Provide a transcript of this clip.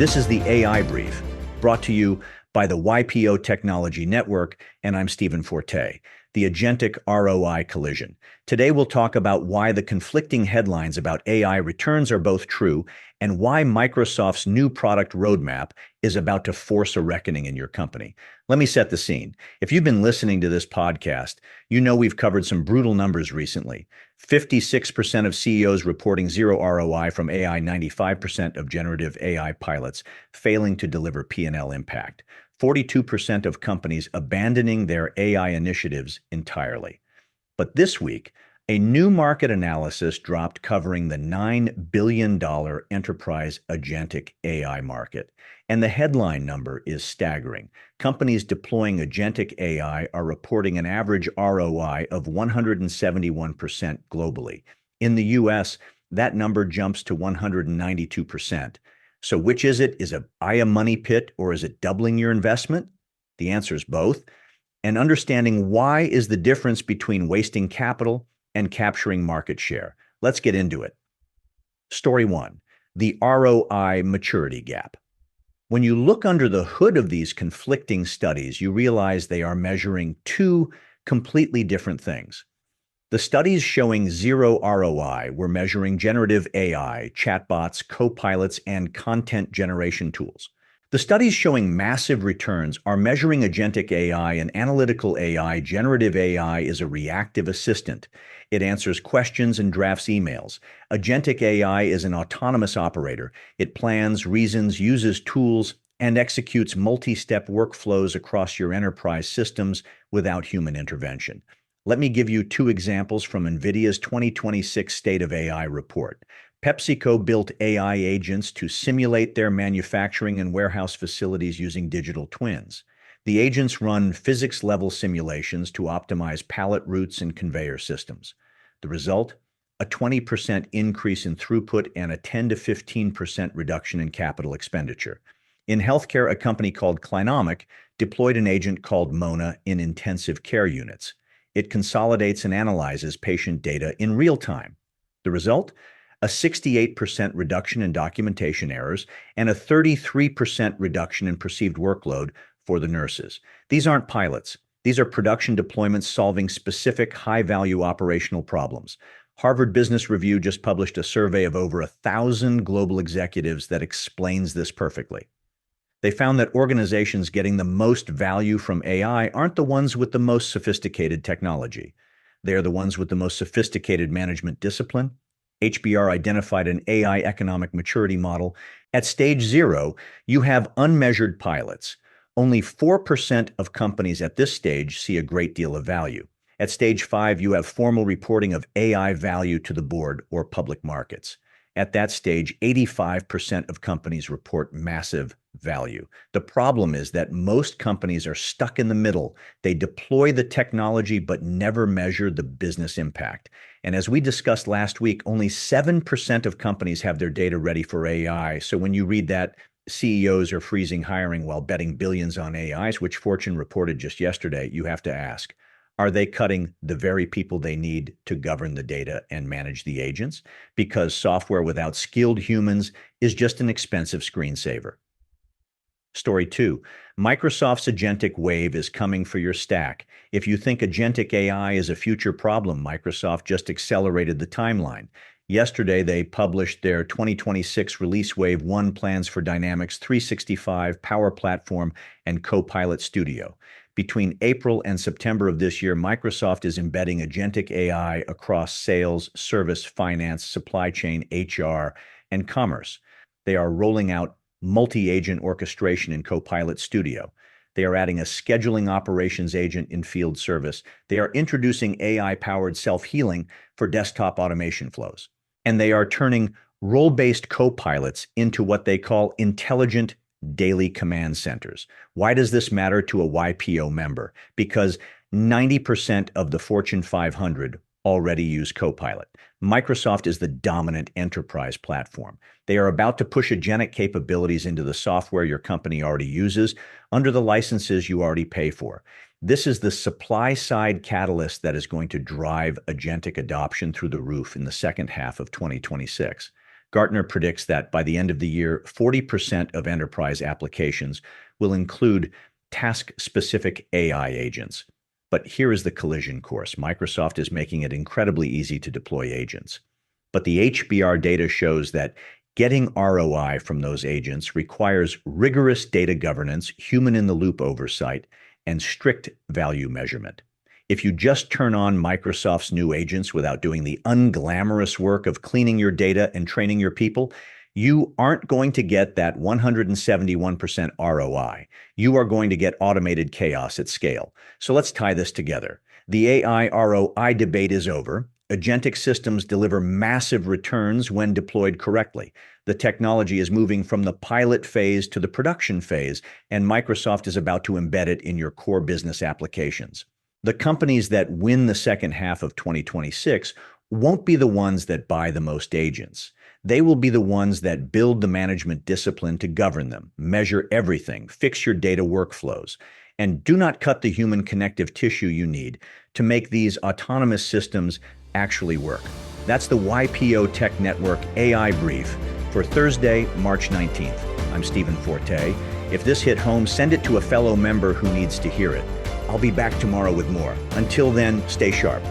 This is the AI Brief, brought to you by the YPO Technology Network, and I'm Stephen Forte, the Agentic ROI Collision. Today we'll talk about why the conflicting headlines about AI returns are both true and why Microsoft's new product roadmap is about to force a reckoning in your company. Let me set the scene. If you've been listening to this podcast, you know we've covered some brutal numbers recently. 56% of CEOs reporting zero ROI from AI, 95% of generative AI pilots failing to deliver P&L impact. 42% of companies abandoning their AI initiatives entirely. But this week, a new market analysis dropped covering the $9 billion enterprise agentic AI market. And the headline number is staggering. Companies deploying agentic AI are reporting an average ROI of 171% globally. In the US, that number jumps to 192%. So which is it? Is it a money pit or is it doubling your investment? The answer is both. And understanding why is the difference between wasting capital and capturing market share. Let's get into it. Story one, the ROI maturity gap. When you look under the hood of these conflicting studies, you realize they are measuring two completely different things. The studies showing zero ROI were measuring generative AI, chatbots, copilots, and content generation tools. The studies showing massive returns are measuring agentic AI and analytical AI. Generative AI is a reactive assistant. It answers questions and drafts emails. Agentic AI is an autonomous operator. It plans, reasons, uses tools, and executes multi-step workflows across your enterprise systems without human intervention. Let me give you two examples from NVIDIA's 2026 State of AI report. PepsiCo built AI agents to simulate their manufacturing and warehouse facilities using digital twins. The agents run physics-level simulations to optimize pallet routes and conveyor systems. The result? A 20% increase in throughput and a 10 to 15% reduction in capital expenditure. In healthcare, a company called Clinomic deployed an agent called Mona in intensive care units. It consolidates and analyzes patient data in real time. The result? A 68% reduction in documentation errors and a 33% reduction in perceived workload for the nurses. These aren't pilots. These are production deployments solving specific high-value operational problems. Harvard Business Review just published a survey of over 1,000 global executives that explains this perfectly. They found that organizations getting the most value from AI aren't the ones with the most sophisticated technology. They are the ones with the most sophisticated management discipline. HBR identified an AI economic maturity model. At stage 0, you have unmeasured pilots. Only 4% of companies at this stage see a great deal of value. At stage 5, you have formal reporting of AI value to the board or public markets. At that stage, 85% of companies report massive value. The problem is that most companies are stuck in the middle. They deploy the technology but never measure the business impact. And as we discussed last week, only 7% of companies have their data ready for AI. So when you read that CEOs are freezing hiring while betting billions on AIs, which Fortune reported just yesterday, you have to ask, are they cutting the very people they need to govern the data and manage the agents? Because software without skilled humans is just an expensive screensaver. Story 2. Microsoft's agentic wave is coming for your stack. If you think agentic AI is a future problem, Microsoft just accelerated the timeline. Yesterday, they published their 2026 Release Wave 1 plans for Dynamics 365, Power Platform, and Copilot Studio. Between April and September of this year, Microsoft is embedding agentic AI across sales, service, finance, supply chain, HR, and commerce. They are rolling out multi-agent orchestration in Copilot Studio. They are adding a scheduling operations agent in field service. They are introducing AI-powered self-healing for desktop automation flows. And they are turning role-based copilots into what they call intelligent daily command centers. Why does this matter to a YPO member? Because 90% of the Fortune 500 already use Copilot. Microsoft is the dominant enterprise platform. They are about to push agentic capabilities into the software your company already uses under the licenses you already pay for. This is the supply-side catalyst that is going to drive agentic adoption through the roof in the second half of 2026. Gartner predicts that by the end of the year, 40% of enterprise applications will include task-specific AI agents. But here is the collision course. Microsoft is making it incredibly easy to deploy agents. But the HBR data shows that getting ROI from those agents requires rigorous data governance, human-in-the-loop oversight, and strict value measurement. If you just turn on Microsoft's new agents without doing the unglamorous work of cleaning your data and training your people, you aren't going to get that 171% ROI. You are going to get automated chaos at scale. So let's tie this together. The AI ROI debate is over. Agentic systems deliver massive returns when deployed correctly. The technology is moving from the pilot phase to the production phase, and Microsoft is about to embed it in your core business applications. The companies that win the second half of 2026 won't be the ones that buy the most agents. They will be the ones that build the management discipline to govern them, measure everything, fix your data workflows, and do not cut the human connective tissue you need to make these autonomous systems actually work. That's the YPO Tech Network AI Brief for Thursday, March 19th. I'm Stephen Forte. If this hit home, send it to a fellow member who needs to hear it. I'll be back tomorrow with more. Until then, stay sharp.